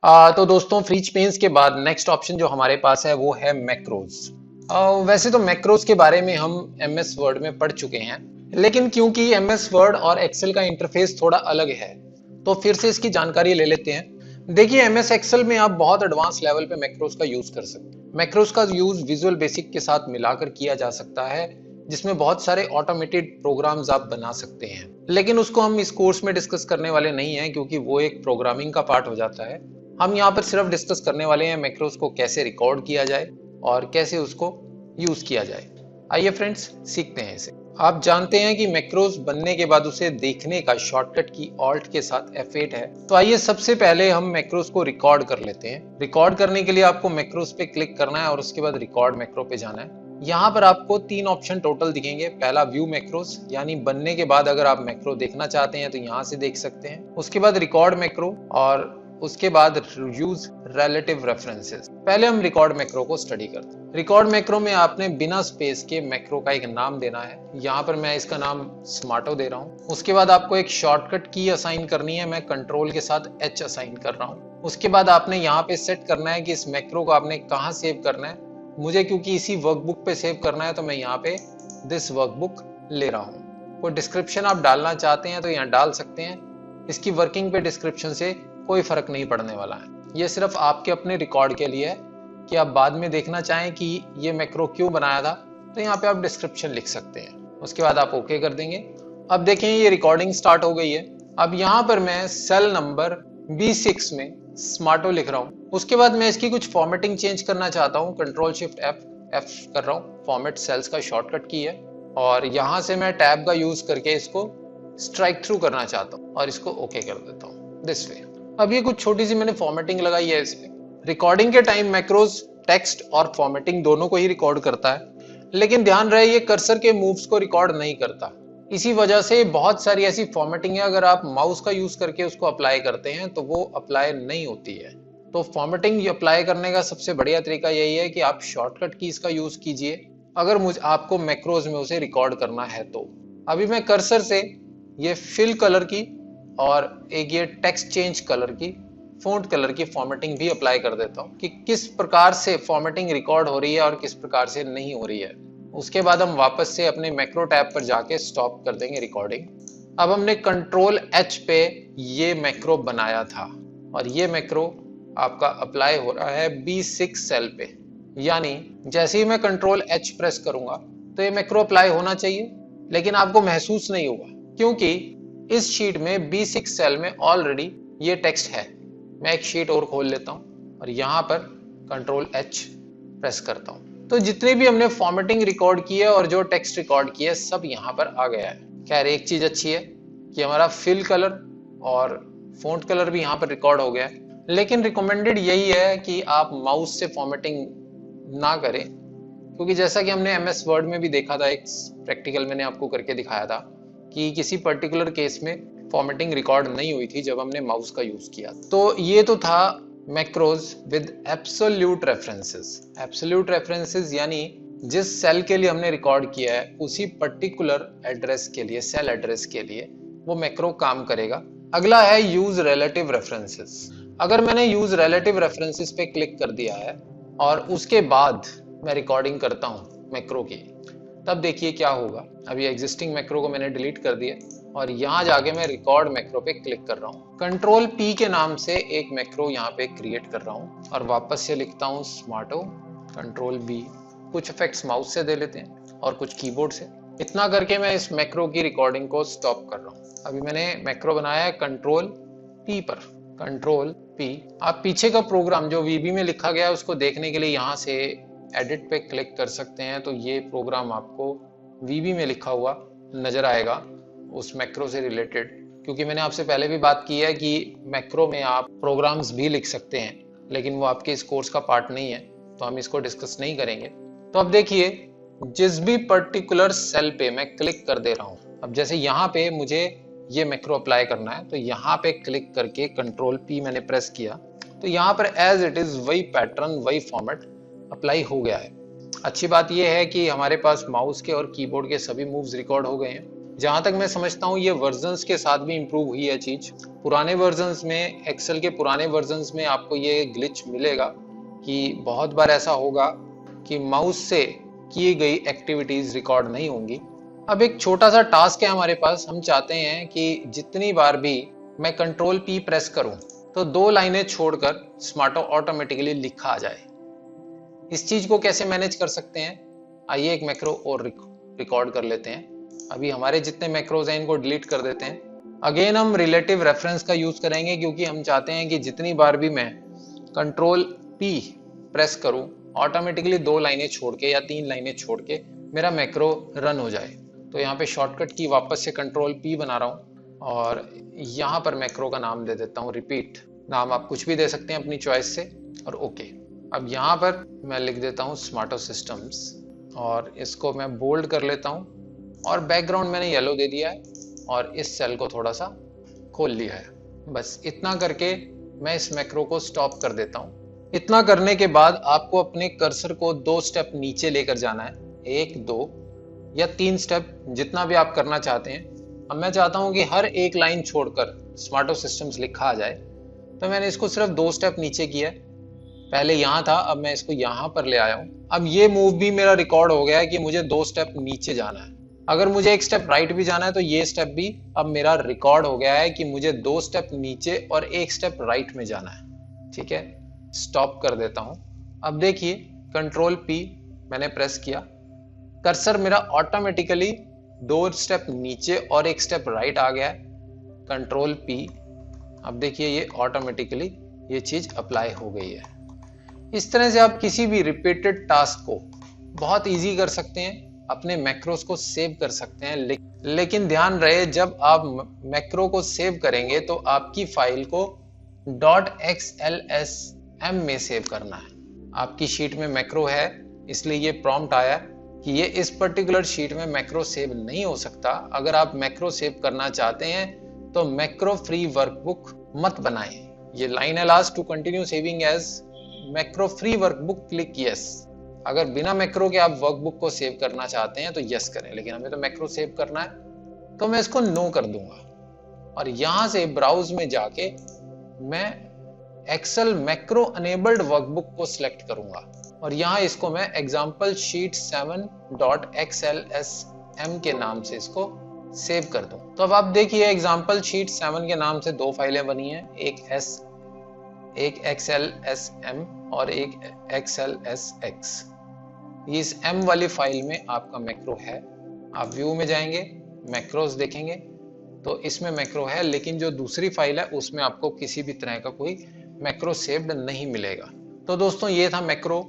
तो दोस्तों free pens के बाद नेक्स्ट ऑप्शन जो हमारे पास है वो है मैक्रोज। वैसे तो मैक्रोज के बारे में हम एमएस वर्ड में पढ़ चुके हैं, लेकिन क्योंकि एमएस वर्ड और एक्सेल का इंटरफेस थोड़ा अलग है तो फिर से इसकी जानकारी ले लेते हैं। देखिए, एमएस एक्सेल में आप बहुत एडवांस लेवल पे मैक्रोज का यूज कर सकते हैं। मैक्रोज का यूज विजुअल बेसिक के साथ मिलाकर किया जा सकता है, जिसमें बहुत सारे ऑटोमेटेड प्रोग्राम्स आप बना सकते हैं, लेकिन उसको हम इस कोर्स में डिस्कस करने वाले नहीं हैं क्योंकि वो एक प्रोग्रामिंग का पार्ट हो जाता है। हम यहाँ पर सिर्फ डिस्कस करने वाले हैं मैक्रोज को कैसे रिकॉर्ड किया जाए और कैसे उसको यूज किया जाए। आइए फ्रेंड्स, सीखते हैं इसे। आप जानते हैं कि मैक्रोज बनने के बाद उसे देखने का शॉर्टकट की ऑल्ट के साथ F8 है। तो आइए सबसे पहले हम मैक्रोज को रिकॉर्ड कर लेते हैं। रिकॉर्ड करने के लिए आपको मैक्रोज पे क्लिक करना है और उसके बाद रिकॉर्ड मैक्रो पे जाना है। यहाँ पर आपको 3 ऑप्शन टोटल दिखेंगे। पहला व्यू मैक्रोज, यानी बनने के बाद अगर आप मैक्रो देखना चाहते हैं तो यहाँ से देख सकते हैं। उसके बाद रिकॉर्ड मैक्रो और उसके बाद यूज रिलेटिव रेफरेंसेस। पहले हम रिकॉर्ड मैक्रो को स्टडी करते हैं। रिकॉर्ड मैक्रो में आपने बिना स्पेस के मैक्रो का एक नाम देना है। यहाँ पर मैं इसका नाम स्मार्टो दे रहा हूँ। उसके बाद आपको एक शॉर्टकट की असाइन करनी है। मैं कंट्रोल के साथ H असाइन कर रहा हूँ। उसके बाद आपने यहाँ पे सेट करना है कि इस मैक्रो को आपने कहाँ सेव करना है। मुझे क्योंकि इसी वर्कबुक पे सेव करना है तो मैं यहाँ पे दिस वर्कबुक ले रहा हूँ। कोई डिस्क्रिप्शन आप डालना चाहते हैं तो यहाँ डाल सकते हैं। इसकी वर्किंग पे डिस्क्रिप्शन से कोई फर्क नहीं पड़ने वाला है। ये सिर्फ आपके अपने रिकॉर्ड के लिए है कि आप बाद में देखना चाहें कि ये मैक्रो क्यों बनाया था तो यहाँ पे आप डिस्क्रिप्शन लिख सकते हैं। उसके बाद आप ओके कर देंगे। अब देखें, ये रिकॉर्डिंग स्टार्ट हो गई है। अब यहाँ पर मैं सेल नंबर B6 में स्मार्टो लिख रहा हूँ। उसके बाद मैं इसकी कुछ फॉर्मेटिंग चेंज करना चाहता हूँ। कंट्रोल शिफ्ट F कर रहा हूँ। फॉर्मेट सेल्स का शॉर्टकट की है और यहाँ से मैं टैब का यूज करके इसको स्ट्राइक थ्रू करना चाहता हूँ और इसको ओके कर देता हूँ दिस वे। अब ये कुछ छोटी सी मैंने फॉर्मेटिंग लगाई है इस पे। रिकॉर्डिंग के टाइम मैक्रोज टेक्स्ट और फॉर्मेटिंग दोनों को ही रिकॉर्ड करता है, लेकिन ध्यान रहे ये कर्सर के मूव्स को रिकॉर्ड नहीं करता। इसी वजह से बहुत सारी ऐसी फॉर्मेटिंग है, अगर आप माउस का यूज करके उसको अप्लाई करते हैं तो वो अप्लाई नहीं होती है। तो फॉर्मेटिंग अप्लाई करने का सबसे बढ़िया तरीका यही है कि आप शॉर्टकट कीज का यूज कीजिए अगर आपको मैक्रोज में उसे रिकॉर्ड करना है तो। अभी मैं कर्सर से ये फिल कलर की और एक ये टेक्स्ट चेंज कलर की, फॉन्ट कलर की फॉर्मेटिंग भी अप्लाई कर देता हूँ कि किस प्रकार से फॉर्मेटिंग रिकॉर्ड हो रही है और किस प्रकार से नहीं हो रही है। उसके बाद हम वापस से अपने मैक्रो टैब पर जाके स्टॉप कर देंगे रिकॉर्डिंग। अब हमने कंट्रोल H पे ये मैक्रो बनाया था और ये मैक्रो आपका अप्लाई हो रहा है B6 सेल पे। यानी जैसे ही मैं कंट्रोल H प्रेस करूंगा तो ये मैक्रो अप्लाई होना चाहिए, लेकिन आपको महसूस नहीं होगा क्योंकि इस शीट में B6 सेल में ऑलरेडी ये टेक्स्ट है। मैं एक शीट और खोल लेता हूं और यहां पर कंट्रोल H प्रेस करता हूं तो जितने भी हमने फॉर्मेटिंग रिकॉर्ड की है और जो टेक्स्ट रिकॉर्ड किया है सब यहां पर आ गया है। खैर, एक चीज अच्छी है कि हमारा फिल कलर और फॉन्ट कलर भी यहाँ पर रिकॉर्ड हो गया है, लेकिन रिकमेंडेड यही है कि आप माउस से फॉर्मेटिंग ना करें, क्योंकि जैसा कि हमने MS वर्ड में भी देखा था, एक प्रैक्टिकल मैंने आपको करके दिखाया था कि किसी पर्टिकुलर केस में फॉर्मेटिंग रिकॉर्ड नहीं हुई थी जब हमने माउस का यूज किया। तो ये तो था macros with absolute references. Absolute references यानी जिस सेल के लिए हमने रिकॉर्ड किया है उसी पर्टिकुलर एड्रेस के लिए, सेल एड्रेस के लिए वो मैक्रो काम करेगा। अगला है यूज रिलेटिव रेफरेंसेस। अगर मैंने यूज रिलेटिव रेफरेंसेस पे क्लिक कर दिया है और उसके बाद मैं रिकॉर्डिंग करता हूँ मैक्रो की, तब देखिए क्या होगा। अभी एग्जिस्टिंग मैक्रो को मैंने डिलीट कर दिया और यहाँ जाके मैं रिकॉर्ड मैक्रो पे क्लिक कर रहा हूँ। कंट्रोल P के नाम से एक मैक्रो यहाँ पे क्रिएट कर रहा हूँ और वापस से लिखता हूँ स्मार्टो, कंट्रोल B। कुछ इफेक्ट्स माउस से दे लेते हैं और कुछ कीबोर्ड से। इतना करके मैं इस मैक्रो की रिकॉर्डिंग को स्टॉप कर रहा हूँ। अभी मैंने मैक्रो बनाया है कंट्रोल P पर, कंट्रोल P। आप पीछे का प्रोग्राम जो VB में लिखा गया है उसको देखने के लिए यहाँ से एडिट पे क्लिक कर सकते हैं, तो ये प्रोग्राम आपको VB में लिखा हुआ नजर आएगा उस मैक्रो से रिलेटेड। क्योंकि मैंने आपसे पहले भी बात की है कि मैक्रो में आप प्रोग्राम्स भी लिख सकते हैं, लेकिन वो आपके इस कोर्स का पार्ट नहीं है तो हम इसको डिस्कस नहीं करेंगे। तो अब देखिए, जिस भी पर्टिकुलर सेल पे मैं क्लिक कर दे रहा हूँ, अब जैसे यहाँ पे मुझे ये मैक्रो अप्लाई करना है तो यहाँ पे क्लिक करके कंट्रोल P मैंने प्रेस किया तो यहाँ पर एज इट इज वही पैटर्न, वही फॉर्मेट अप्लाई हो गया है। अच्छी बात यह है कि हमारे पास माउस के और कीबोर्ड के सभी मूव्स रिकॉर्ड हो गए हैं। जहां तक मैं समझता हूँ ये वर्जन्स के साथ भी इम्प्रूव हुई है चीज। पुराने वर्जन्स में, एक्सेल के पुराने वर्जन्स में आपको ये ग्लिच मिलेगा कि बहुत बार ऐसा होगा कि माउस से की गई एक्टिविटीज रिकॉर्ड नहीं होंगी। अब एक छोटा सा टास्क है हमारे पास, हम चाहते हैं कि जितनी बार भी मैं कंट्रोल पी प्रेस करूं तो 2 लाइनें छोड़कर स्मार्टो ऑटोमेटिकली लिखा आ जाए। इस चीज को कैसे मैनेज कर सकते हैं, आइए एक मैक्रो और रिकॉर्ड कर लेते हैं। अभी हमारे जितने मैक्रोज हैं इनको डिलीट कर देते हैं। अगेन हम रिलेटिव रेफरेंस का यूज करेंगे क्योंकि हम चाहते हैं कि जितनी बार भी मैं कंट्रोल पी प्रेस करूं ऑटोमेटिकली 2 लाइनें छोड़ के या 3 लाइनें छोड़ के मेरा मैक्रो रन हो जाए। तो यहाँ पे शॉर्टकट की वापस से कंट्रोल पी बना रहा हूँ और यहाँ पर मैक्रो का नाम दे देता हूँ रिपीट। नाम आप कुछ भी दे सकते हैं अपनी चॉइस से और ओके। अब यहाँ पर मैं लिख देता हूँ स्मार्टो सिस्टम्स और इसको मैं बोल्ड कर लेता हूँ और बैकग्राउंड मैंने येलो दे दिया है और इस सेल को थोड़ा सा खोल लिया है। बस इतना करके मैं इस मैक्रो को स्टॉप कर देता हूँ। इतना करने के बाद आपको अपने कर्सर को 2 स्टेप नीचे लेकर जाना है, 1, 2 या 3 स्टेप जितना भी आप करना चाहते हैं। अब मैं चाहता हूं कि हर एक लाइन छोड़कर स्मार्टो सिस्टम्स लिखा आ जाए, तो मैंने इसको सिर्फ 2 स्टेप नीचे किया है। पहले यहाँ था, अब मैं इसको यहाँ पर ले आया हूँ। अब ये मूव भी मेरा रिकॉर्ड हो गया है कि मुझे 2 स्टेप नीचे जाना है। अगर मुझे 1 स्टेप राइट भी जाना है तो ये स्टेप भी अब मेरा रिकॉर्ड हो गया है कि मुझे 2 स्टेप नीचे और 1 स्टेप राइट में जाना है। ठीक है, स्टॉप कर देता हूं। अब देखिए कंट्रोल पी मैंने प्रेस किया, कर्सर मेरा ऑटोमेटिकली 2 स्टेप नीचे और 1 स्टेप राइट आ गया है। कंट्रोल पी, अब देखिए ये ऑटोमेटिकली ये चीज अप्लाई हो गई है। इस तरह से आप किसी भी रिपीटेड टास्क को बहुत इजी कर सकते हैं, अपने मैक्रोस को सेव कर सकते हैं। लेकिन ध्यान रहे जब आप मैक्रो को सेव करेंगे तो आपकी फाइल को .xlsm में सेव करना है। आपकी शीट में मैक्रो है इसलिए ये प्रॉम्प्ट आया कि ये इस पर्टिकुलर शीट में मैक्रो सेव नहीं हो सकता। अगर आप मैक्रो सेव करना चाहते हैं तो मैक्रो फ्री वर्कबुक मत बनाएं। ये लाइन है last, to continue saving as macro free workbook click yes. अगर बिना मैक्रो के आप वर्कबुक को सेव करना चाहते हैं तो यस करें, लेकिन हमें तो मैक्रो सेव करना है तो मैं इसको नो कर दूंगा और यहां से ब्राउज में जाके मैं एक्सेल मैक्रो अनेबल्ड वर्कबुक को सिलेक्ट करूंगा और यहाँ इसको मैं एग्जाम्पल शीट 7.xlsm के नाम से इसको सेव कर दूं। तो अब आप देखिए एग्जाम्पल शीट 7 के नाम से 2 फाइलें बनी हैं, एक XLSM और एक XLSX। इस M वाली फाइल में आपका मैक्रो है। आप व्यू में जाएंगे, मैक्रोस देखेंगे तो इसमें मैक्रो है, लेकिन जो दूसरी फाइल है उसमें आपको किसी भी तरह का कोई मैक्रो सेव्ड नहीं मिलेगा। तो दोस्तों ये था मैक्रो।